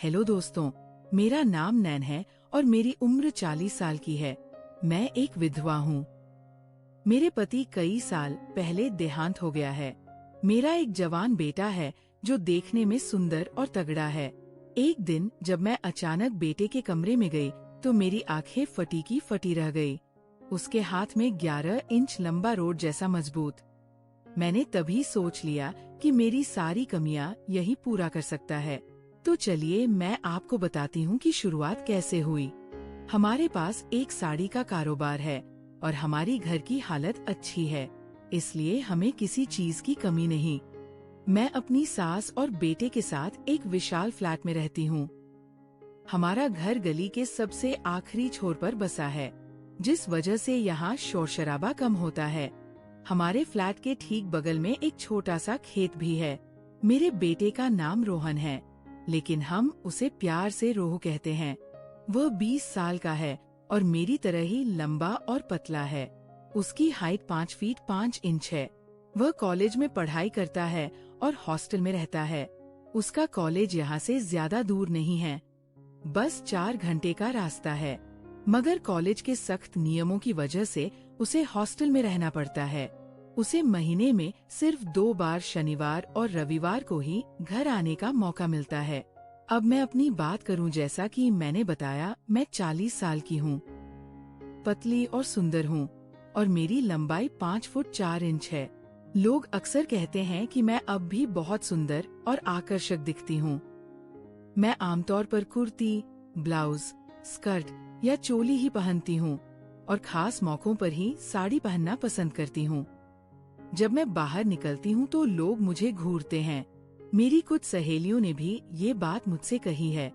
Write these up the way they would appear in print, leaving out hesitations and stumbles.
Hello दोस्तों, मेरा नाम नैन है और मेरी उम्र 40 साल की है। मैं एक विधवा हूँ। मेरे पति कई साल पहले देहांत हो गया है। मेरा एक जवान बेटा है जो देखने में सुंदर और तगड़ा है। एक दिन जब मैं अचानक बेटे के कमरे में गई तो मेरी आंखें फटी की फटी रह गई। उसके हाथ में 11 इंच लंबा रोड जैसा मजबूत। मैंने तभी सोच लिया कि मेरी सारी कमियां यही पूरा कर सकता है। तो चलिए मैं आपको बताती हूँ कि शुरुआत कैसे हुई। हमारे पास एक साड़ी का कारोबार है और हमारी घर की हालत अच्छी है, इसलिए हमें किसी चीज की कमी नहीं। मैं अपनी सास और बेटे के साथ एक विशाल फ्लैट में रहती हूँ। हमारा घर गली के सबसे आखिरी छोर पर बसा है, जिस वजह से यहाँ शोर शराबा कम होता है। हमारे फ्लैट के ठीक बगल में एक छोटा सा खेत भी है। मेरे बेटे का नाम रोहन है, लेकिन हम उसे प्यार से रोहू कहते हैं। वह 20 साल का है और मेरी तरह ही लंबा और पतला है। उसकी हाइट 5 फीट 5 इंच है। वह कॉलेज में पढ़ाई करता है और हॉस्टल में रहता है। उसका कॉलेज यहाँ से ज्यादा दूर नहीं है, बस 4 घंटे का रास्ता है। मगर कॉलेज के सख्त नियमों की वजह से उसे हॉस्टल में रहना पड़ता है। उसे महीने में सिर्फ 2 बार शनिवार और रविवार को ही घर आने का मौका मिलता है। अब मैं अपनी बात करूं, जैसा कि मैंने बताया, मैं 40 साल की हूं, पतली और सुंदर हूं और मेरी लंबाई 5 फुट 4 इंच है। लोग अक्सर कहते हैं कि मैं अब भी बहुत सुंदर और आकर्षक दिखती हूं। मैं आमतौर पर कुर्ती, ब्लाउज, स्कर्ट या चोली ही पहनती हूं और खास मौकों पर ही साड़ी पहनना पसंद करती हूं। जब मैं बाहर निकलती हूँ तो लोग मुझे घूरते हैं। मेरी कुछ सहेलियों ने भी ये बात मुझसे कही है।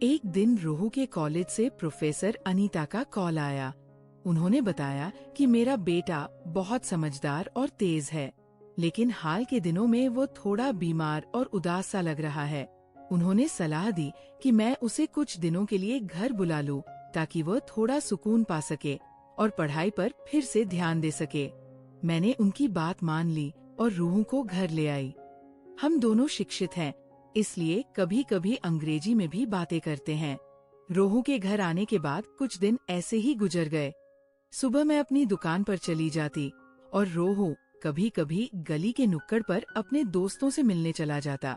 एक दिन रोहू के कॉलेज से प्रोफेसर अनीता का कॉल आया। उन्होंने बताया कि मेरा बेटा बहुत समझदार और तेज है, लेकिन हाल के दिनों में वो थोड़ा बीमार और उदास सा लग रहा है। उन्होंने सलाह दी कि मैं उसे कुछ दिनों के लिए घर बुला लूं, ताकि वह थोड़ा सुकून पा सके और पढ़ाई पर फिर से ध्यान दे सके। मैंने उनकी बात मान ली और रूहू को घर ले आई। हम दोनों शिक्षित हैं, इसलिए कभी कभी अंग्रेजी में भी बातें करते हैं। रोहू के घर आने के बाद कुछ दिन ऐसे ही गुजर गए। सुबह मैं अपनी दुकान पर चली जाती और रोहू कभी कभी गली के नुक्कड़ पर अपने दोस्तों से मिलने चला जाता।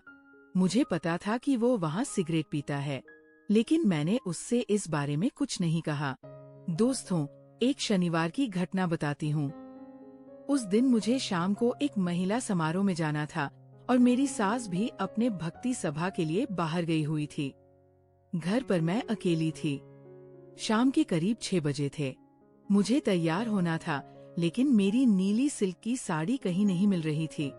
मुझे पता था कि वो वहाँ सिगरेट पीता है, लेकिन मैंने उससे इस बारे में कुछ नहीं कहा। दोस्तों, एक शनिवार की घटना बताती हूँ। उस दिन मुझे शाम को एक महिला समारोह में जाना था और मेरी सास भी अपने भक्ति सभा के लिए बाहर गई हुई थी। घर पर मैं अकेली थी। शाम के करीब 6 बजे थे। मुझे तैयार होना था, लेकिन मेरी नीली सिल्क की साड़ी कहीं नहीं मिल रही थी।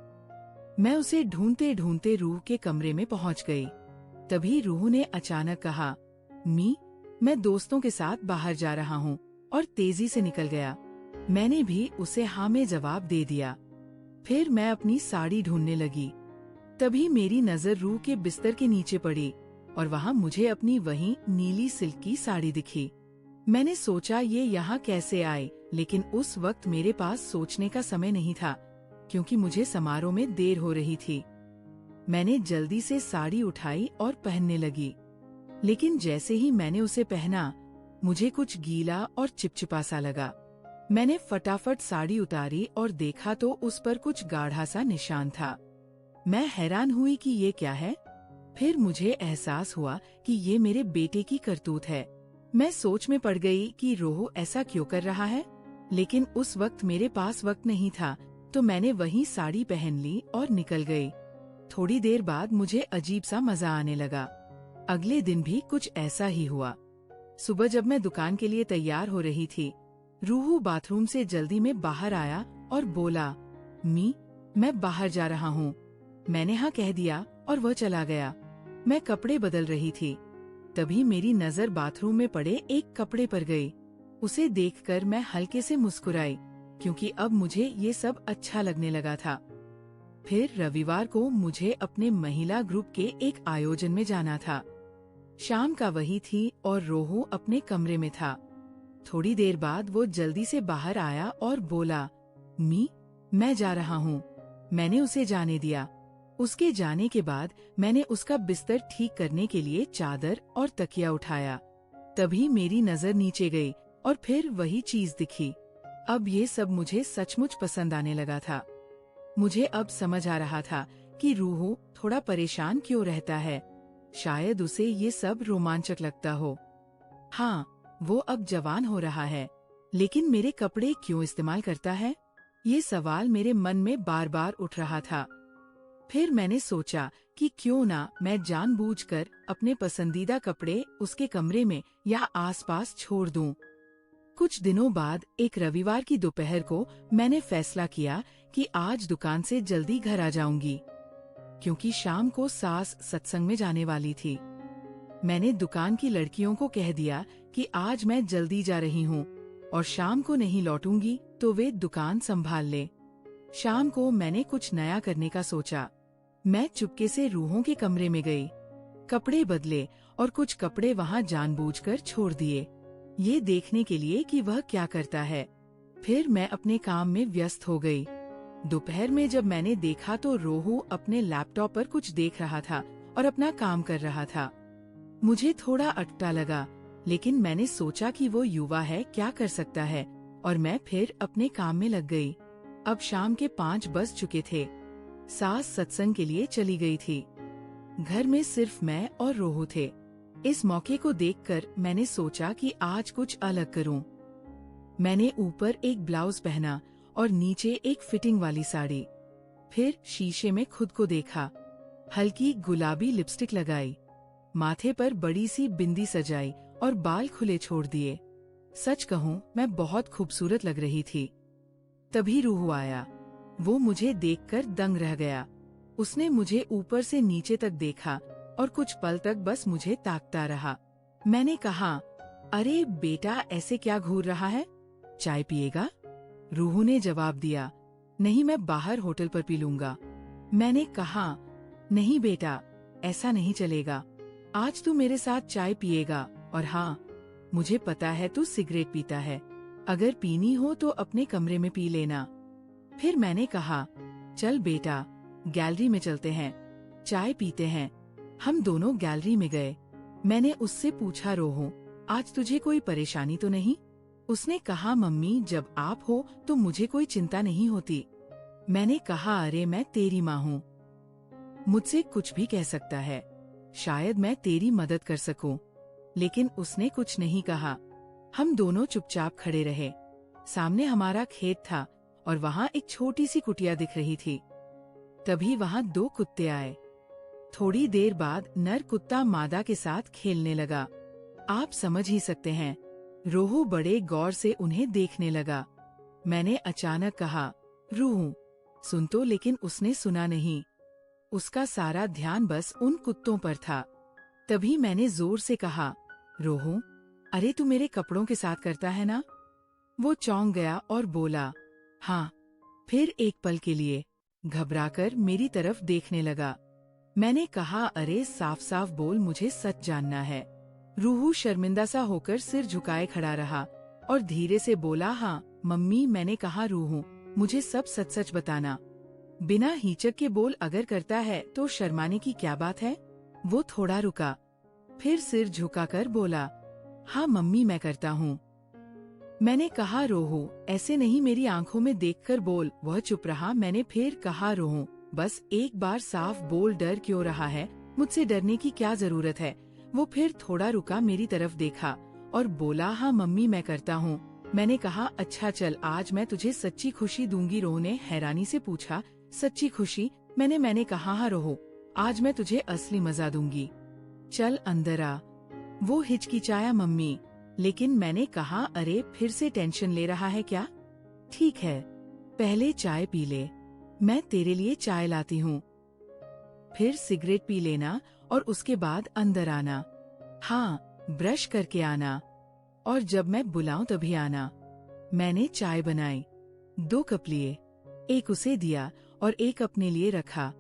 मैं उसे ढूंढते ढूंढते रूह के कमरे में पहुंच गई। तभी रूह ने अचानक कहा, मी, मैं दोस्तों के साथ बाहर जा रहा हूँ, और तेजी से निकल गया। मैंने भी उसे हाँ में जवाब दे दिया। फिर मैं अपनी साड़ी ढूंढने लगी। तभी मेरी नजर रूह के बिस्तर के नीचे पड़ी और वहाँ मुझे अपनी वही नीली सिल्क की साड़ी दिखी। मैंने सोचा ये यहाँ कैसे आई, लेकिन उस वक्त मेरे पास सोचने का समय नहीं था, क्योंकि मुझे समारोह में देर हो रही थी। मैंने जल्दी से साड़ी उठाई और पहनने लगी, लेकिन जैसे ही मैंने उसे पहना, मुझे कुछ गीला और चिपचिपा सा लगा। मैंने फटाफट साड़ी उतारी और देखा तो उस पर कुछ गाढ़ा सा निशान था। मैं हैरान हुई कि ये क्या है। फिर मुझे एहसास हुआ कि ये मेरे बेटे की करतूत है। मैं सोच में पड़ गई कि रोहू ऐसा क्यों कर रहा है, लेकिन उस वक्त मेरे पास वक्त नहीं था, तो मैंने वही साड़ी पहन ली और निकल गई। थोड़ी देर बाद मुझे अजीब सा मजा आने लगा। अगले दिन भी कुछ ऐसा ही हुआ। सुबह जब मैं दुकान के लिए तैयार हो रही थी, रूहू बाथरूम से जल्दी में बाहर आया और बोला, मी, मैं बाहर जा रहा हूँ। मैंने हाँ कह दिया और वह चला गया। मैं कपड़े बदल रही थी। तभी मेरी नजर बाथरूम में पड़े एक कपड़े पर गई। उसे देखकर मैं हल्के से मुस्कुराई, क्योंकि अब मुझे ये सब अच्छा लगने लगा था। फिर रविवार को मुझे अपने महिला ग्रुप के एक आयोजन में जाना था। शाम का वही थी और रोहू अपने कमरे में था। थोड़ी देर बाद वो जल्दी से बाहर आया और बोला, मी, मैं जा रहा हूँ। मैंने उसे जाने दिया। उसके जाने के बाद मैंने उसका बिस्तर ठीक करने के लिए चादर और तकिया उठाया। तभी मेरी नजर नीचे गई और फिर वही चीज दिखी। अब ये सब मुझे सचमुच पसंद आने लगा था। मुझे अब समझ आ रहा था कि रूहू थोड़ा परेशान क्यों रहता है। शायद उसे ये सब रोमांचक लगता हो। हाँ, वो अब जवान हो रहा है, लेकिन मेरे कपड़े क्यों इस्तेमाल करता है? ये सवाल मेरे मन में बार बार उठ रहा था। फिर मैंने सोचा कि क्यों ना मैं जानबूझकर अपने पसंदीदा कपड़े उसके कमरे में या आसपास छोड़ दूं। कुछ दिनों बाद एक रविवार की दोपहर को मैंने फैसला किया कि आज दुकान से जल्दी घर आ जाऊंगी, क्योंकि शाम को सास सत्संग में जाने वाली थी। मैंने दुकान की लड़कियों को कह दिया कि आज मैं जल्दी जा रही हूँ और शाम को नहीं लौटूंगी तो वे दुकान संभाल ले। शाम को मैंने कुछ नया करने का सोचा। मैं चुपके से रूहों के कमरे में गई, कपड़े बदले और कुछ कपड़े वहाँ जानबूझकर छोड़ दिए, ये देखने के लिए कि वह क्या करता है। फिर मैं अपने काम में व्यस्त हो गई। दोपहर में जब मैंने देखा तो रोहू अपने लैपटॉप पर कुछ देख रहा था और अपना काम कर रहा था। मुझे थोड़ा अटपटा लगा, लेकिन मैंने सोचा कि वो युवा है, क्या कर सकता है, और मैं फिर अपने काम में लग गई। अब शाम के 5 बज चुके थे। सास सत्संग के लिए चली गई थी। घर में सिर्फ मैं और रोहू थे। इस मौके को देखकर मैंने सोचा कि आज कुछ अलग करूं। मैंने ऊपर एक ब्लाउज पहना और नीचे एक फिटिंग वाली साड़ी। फिर शीशे में खुद को देखा, हल्की गुलाबी लिपस्टिक लगाई, माथे पर बड़ी सी बिंदी सजाई और बाल खुले छोड़ दिए। सच कहूँ, मैं बहुत खूबसूरत लग रही थी। तभी रूहू आया। वो मुझे देखकर दंग रह गया। उसने मुझे ऊपर से नीचे तक देखा और कुछ पल तक बस मुझे ताकता रहा। मैंने कहा, अरे बेटा, ऐसे क्या घूर रहा है, चाय पिएगा? रूहू ने जवाब दिया, नहीं, मैं बाहर होटल पर पी लूंगा। मैंने कहा, नहीं बेटा, ऐसा नहीं चलेगा। आज तू मेरे साथ चाय पिएगा, और हाँ, मुझे पता है तू सिगरेट पीता है। अगर पीनी हो तो अपने कमरे में पी लेना। फिर मैंने कहा, चल बेटा, गैलरी में चलते हैं, चाय पीते हैं। हम दोनों गैलरी में गए। मैंने उससे पूछा, रोहू, आज तुझे कोई परेशानी तो नहीं? उसने कहा, मम्मी, जब आप हो तो मुझे कोई चिंता नहीं होती। मैंने कहा, अरे मैं तेरी माँ हूँ, मुझसे कुछ भी कह सकता है, शायद मैं तेरी मदद कर सकूं। लेकिन उसने कुछ नहीं कहा। हम दोनों चुपचाप खड़े रहे। सामने हमारा खेत था और वहाँ एक छोटी सी कुटिया दिख रही थी। तभी वहाँ 2 कुत्ते आए। थोड़ी देर बाद नर कुत्ता मादा के साथ खेलने लगा। आप समझ ही सकते हैं, रोहू बड़े गौर से उन्हें देखने लगा। मैंने अचानक कहा, रूहू सुन तो, लेकिन उसने सुना नहीं। उसका सारा ध्यान बस उन कुत्तों पर था। तभी मैंने जोर से कहा, रोहू, अरे तू मेरे कपड़ों के साथ करता है ना? वो चौंक गया और बोला, हाँ। फिर एक पल के लिए घबराकर मेरी तरफ देखने लगा। मैंने कहा, अरे साफ साफ बोल, मुझे सच जानना है। रूहू शर्मिंदा सा होकर सिर झुकाए खड़ा रहा और धीरे से बोला, हाँ मम्मी। मैंने कहा, रूहू, मुझे सब सच सच बताना, बिना हिचक के बोल। अगर करता है तो शर्माने की क्या बात है? वो थोड़ा रुका, फिर सिर झुकाकर बोला, हाँ मम्मी, मैं करता हूँ। मैंने कहा, रोहू, ऐसे नहीं, मेरी आंखों में देखकर बोल। वह चुप रहा। मैंने फिर कहा, रोहू, बस एक बार साफ बोल, डर क्यों रहा है? मुझसे डरने की क्या जरूरत है? वो फिर थोड़ा रुका, मेरी तरफ देखा और बोला, हाँ मम्मी, मैं करता हूँ। मैंने कहा, अच्छा चल, आज मैं तुझे सच्ची खुशी दूंगी। रोहू ने हैरानी से पूछा, सच्ची खुशी? मैंने कहा, हाँ रोहू, आज मैं तुझे असली मजा दूंगी, चल अंदर आ। वो हिचकिचाया, मम्मी। लेकिन मैंने कहा, अरे फिर से टेंशन ले रहा है क्या? ठीक है, पहले चाय पी ले, मैं तेरे लिए चाय लाती हूँ। फिर सिगरेट पी लेना और उसके बाद अंदर आना। हाँ, ब्रश करके आना, और जब मैं बुलाऊं तभी आना। मैंने चाय बनाई, 2 कप लिए, एक उसे दिया और एक अपने लिए रखा।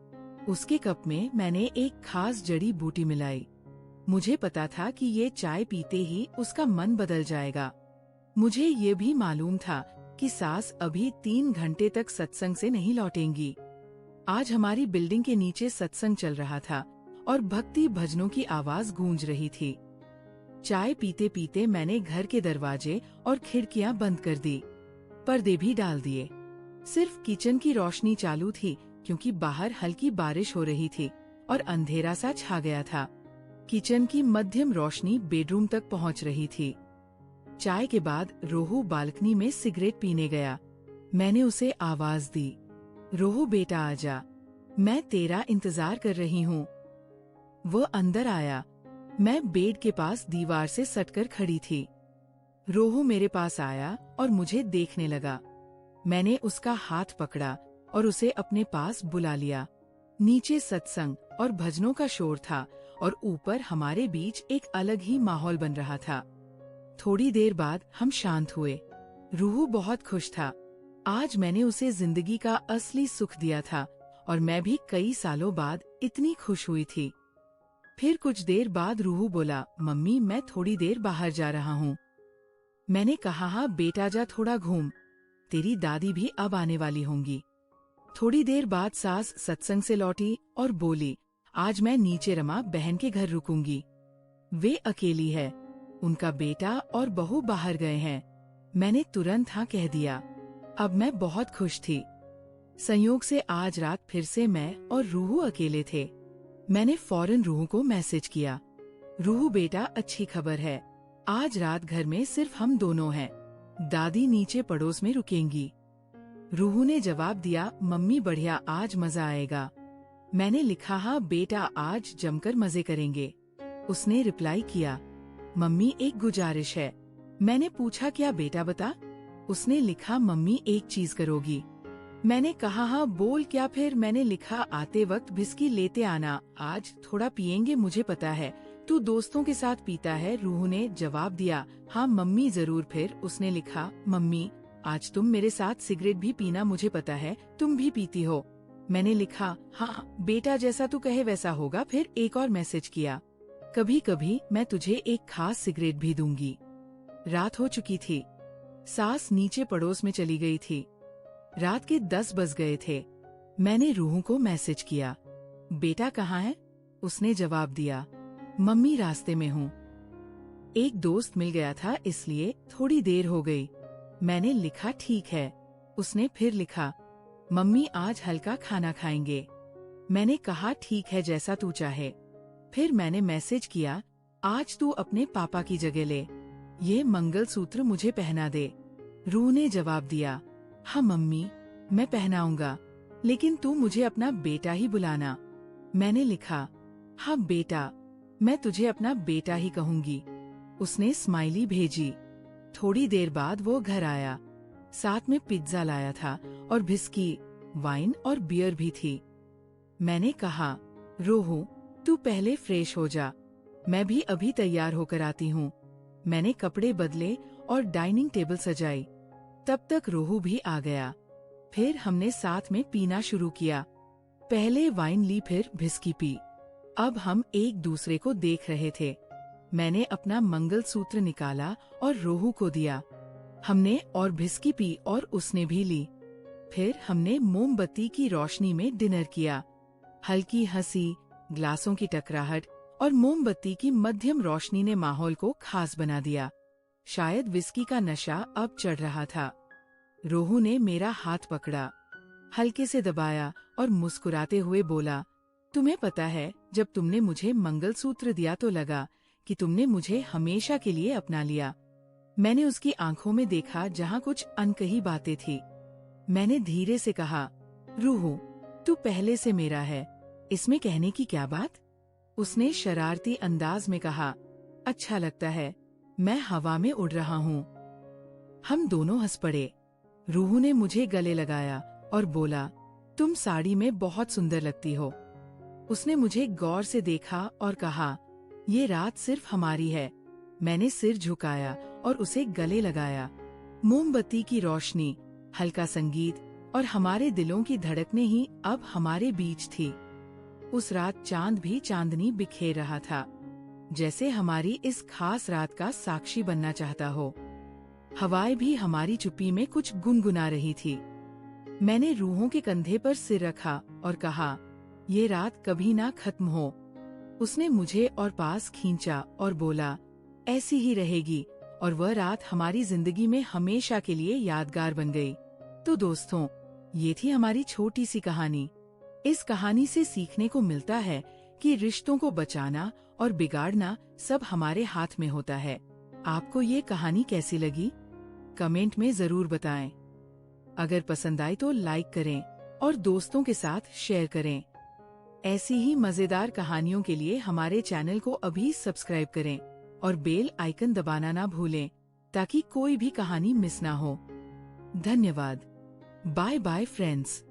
उसके कप में मैंने एक खास जड़ी बूटी मिलाई। मुझे पता था कि ये चाय पीते ही उसका मन बदल जाएगा। मुझे ये भी मालूम था कि सास अभी 3 घंटे तक सत्संग से नहीं लौटेंगी। आज हमारी बिल्डिंग के नीचे सत्संग चल रहा था और भक्ति भजनों की आवाज गूंज रही थी। चाय पीते पीते मैंने घर के दरवाजे और खिड़कियां बंद कर दी, पर्दे भी डाल दिए। सिर्फ किचन की रोशनी चालू थी क्योंकि बाहर हल्की बारिश हो रही थी और अंधेरा सा छा गया था। किचन की मध्यम रोशनी बेडरूम तक पहुंच रही थी। चाय के बाद रोहू बालकनी में सिगरेट पीने गया। मैंने उसे आवाज दी, रोहू बेटा आजा, मैं तेरा इंतजार कर रही हूँ। वो अंदर आया। मैं बेड के पास दीवार से सटकर खड़ी थी। रोहू मेरे पास आया और मुझे देखने लगा। मैंने उसका हाथ पकड़ा और उसे अपने पास बुला लिया। नीचे सत्संग और भजनों का शोर था और ऊपर हमारे बीच एक अलग ही माहौल बन रहा था। थोड़ी देर बाद हम शांत हुए। रूहू बहुत खुश था। आज मैंने उसे जिंदगी का असली सुख दिया था और मैं भी कई सालों बाद इतनी खुश हुई थी। फिर कुछ देर बाद रूहू बोला, मम्मी मैं थोड़ी देर बाहर जा रहा हूँ। मैंने कहा, हाँ बेटा जा थोड़ा घूम, तेरी दादी भी अब आने वाली होंगी। थोड़ी देर बाद सास सत्संग से लौटी और बोली, आज मैं नीचे रमा बहन के घर रुकूंगी। वे अकेली है, उनका बेटा और बहू बाहर गए हैं। मैंने तुरंत हाँ कह दिया। अब मैं बहुत खुश थी। संयोग से आज रात फिर से मैं और रूहू अकेले थे। मैंने फौरन रूहू को मैसेज किया, रूहू बेटा अच्छी खबर है, आज रात घर में सिर्फ हम दोनों हैं, दादी नीचे पड़ोस में रुकेंगी। रूहू ने जवाब दिया, मम्मी बढ़िया, आज मजा आएगा। मैंने लिखा, हाँ बेटा आज जमकर मजे करेंगे। उसने रिप्लाई किया, मम्मी एक गुजारिश है। मैंने पूछा, क्या बेटा बता। उसने लिखा, मम्मी एक चीज करोगी। मैंने कहा, हाँ बोल क्या। फिर मैंने लिखा, आते वक्त बिस्की लेते आना, आज थोड़ा पियेंगे, मुझे पता है तू दोस्तों के साथ पीता है। रूहू ने जवाब दिया, हाँ मम्मी जरूर। फिर उसने लिखा, मम्मी आज तुम मेरे साथ सिगरेट भी पीना, मुझे पता है तुम भी पीती हो। मैंने लिखा, हाँ बेटा जैसा तू कहे वैसा होगा। फिर एक और मैसेज किया, कभी कभी मैं तुझे एक खास सिगरेट भी दूंगी। रात हो चुकी थी। सास नीचे पड़ोस में चली गई थी। रात के 10 बज गए थे। मैंने रूहू को मैसेज किया, बेटा कहाँ है। उसने जवाब दिया, मम्मी रास्ते में हूँ। एक दोस्त मिल गया था इसलिए थोड़ी देर हो गई। मैंने लिखा, ठीक है। उसने फिर लिखा, मम्मी आज हल्का खाना खाएंगे। मैंने कहा, ठीक है जैसा तू चाहे। फिर मैंने मैसेज किया, आज तू अपने पापा की जगह ले, ये मंगलसूत्र मुझे पहना दे। रूह ने जवाब दिया, हाँ मम्मी मैं पहनाऊंगा, लेकिन तू मुझे अपना बेटा ही बुलाना। मैंने लिखा, हाँ बेटा, मैं तुझे अपना बेटा ही कहूंगी। उसने स्माइली भेजी। थोड़ी देर बाद वो घर आया। साथ में पिज्जा लाया था और बिस्की, वाइन और बियर भी थी। मैंने कहा, रोहू तू पहले फ्रेश हो जा, मैं भी अभी तैयार होकर आती हूँ। मैंने कपड़े बदले और डाइनिंग टेबल सजाई। तब तक रोहू भी आ गया। फिर हमने साथ में पीना शुरू किया। पहले वाइन ली, फिर बिस्की पी। अब हम एक दूसरे को देख रहे थे। मैंने अपना मंगलसूत्र निकाला और रोहू को दिया। हमने और बिस्की पी और उसने भी ली। फिर हमने मोमबत्ती की रोशनी में डिनर किया। हल्की हंसी, ग्लासों की टकराहट और मोमबत्ती की मध्यम रोशनी ने माहौल को खास बना दिया। शायद विस्की का नशा अब चढ़ रहा था। रोहू ने मेरा हाथ पकड़ा, हल्के से दबाया और मुस्कुराते हुए बोला, तुम्हें पता है जब तुमने मुझे मंगलसूत्र दिया तो लगा कि तुमने मुझे हमेशा के लिए अपना लिया। मैंने उसकी आंखों में देखा जहाँ कुछ अनकही बातें थी। मैंने धीरे से कहा, रूहू तू पहले से मेरा है, इसमें कहने की क्या बात। उसने शरारती अंदाज में कहा, अच्छा लगता है, मैं हवा में उड़ रहा हूँ। हम दोनों हंस पड़े। रूहू ने मुझे गले लगाया और बोला, तुम साड़ी में बहुत सुंदर लगती हो। उसने मुझे गौर से देखा और कहा, ये रात सिर्फ हमारी है। मैंने सिर झुकाया और उसे गले लगाया। मोमबत्ती की रोशनी, हल्का संगीत और हमारे दिलों की धड़कने ही अब हमारे बीच थी। उस रात चांद भी चांदनी बिखेर रहा था, जैसे हमारी इस खास रात का साक्षी बनना चाहता हो। हवाएं भी हमारी चुप्पी में कुछ गुनगुना रही थी। मैंने रूहों के कंधे पर सिर रखा और कहा, ये रात कभी ना खत्म हो। उसने मुझे और पास खींचा और बोला, ऐसी ही रहेगी, और वह रात हमारी जिंदगी में हमेशा के लिए यादगार बन गई। तो दोस्तों, ये थी हमारी छोटी सी कहानी। इस कहानी से सीखने को मिलता है कि रिश्तों को बचाना और बिगाड़ना सब हमारे हाथ में होता है। आपको ये कहानी कैसी लगी? कमेंट में जरूर बताएं। अगर पसंद आए तो लाइक करें और दोस्तों के साथ शेयर करें। ऐसी ही मजेदार कहानियों के लिए हमारे चैनल को अभी सब्सक्राइब करें और बेल आइकन दबाना ना भूलें, ताकि कोई भी कहानी मिस ना हो। धन्यवाद। Bye bye friends.